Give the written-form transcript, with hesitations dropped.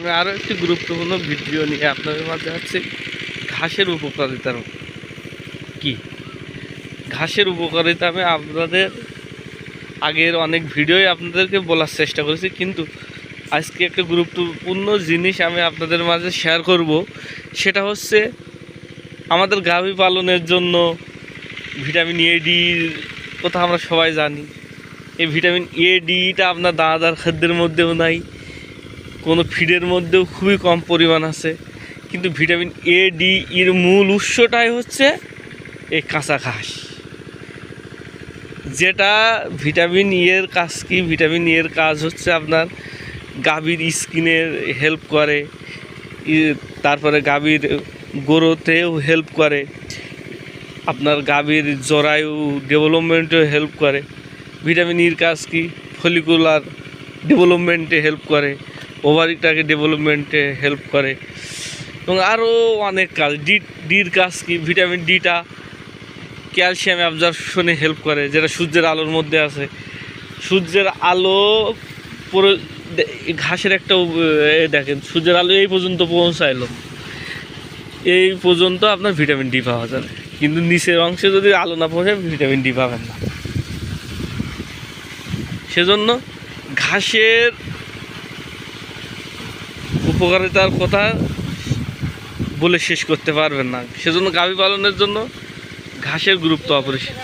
আমি আরও একটি গুরুত্বপূর্ণ ভিডিও নিয়ে আপনাদের মাঝে আছি। ঘাসের উপকারিতা কি? ঘাসের উপকারিতা আমি আপনাদের আগের অনেক ভিডিওই আপনাদেরকে বলার চেষ্টা করেছি, কিন্তু আজকে একটা গুরুত্বপূর্ণ জিনিস আমি আপনাদের মাঝে শেয়ার করব। সেটা হচ্ছে আমাদের গাভী পালনের জন্য ভিটামিন এ ডির কথা আমরা সবাই জানি। এই ভিটামিন এ ডিটা আপনার দানাদার খাদ্যের মধ্যেও নাই, কোনো ফিডের মধ্যেও খুবই কম পরিমাণ আছে। কিন্তু ভিটামিন এ ডি এর মূল উৎসটাই হচ্ছে এই কাঁচা ঘাস। যেটা ভিটামিন এর কাজ কি? ভিটামিন এর কাজ হচ্ছে আপনার গাভীর স্কিনের হেল্প করে, তারপরে গাভীর গ্রোথেও হেল্প করে, আপনার গাভীর জরায়ু ডেভেলপমেন্টেও হেল্প করে। ভিটামিন ইর কাজ কি? ফলিকুলার ডেভেলপমেন্টে হেল্প করে, ওভারিটাকে ডেভেলপমেন্টে হেল্প করে, এবং আরও অনেক কাজ। ডির কাজ কি? ভিটামিন ডিটা ক্যালসিয়াম অ্যাবজর্পশনে হেল্প করে, যেটা সূর্যের আলোর মধ্যে আছে। সূর্যের আলো পুরো ঘাসের একটা দেখেন, সূর্যের আলো এই পর্যন্ত পৌঁছাইলো, এই পর্যন্ত আপনার ভিটামিন ডি পাওয়া যাবে, কিন্তু নিচের অংশে যদি আলো না পৌঁছায় ভিটামিন ডি পাবেন না। সেজন্য ঘাসের উপকারিতার কথা বলে শেষ করতে পারবেন না। সেজন্য গাভী পালনের জন্য ঘাসের গুরুত্ব অপরিসীম।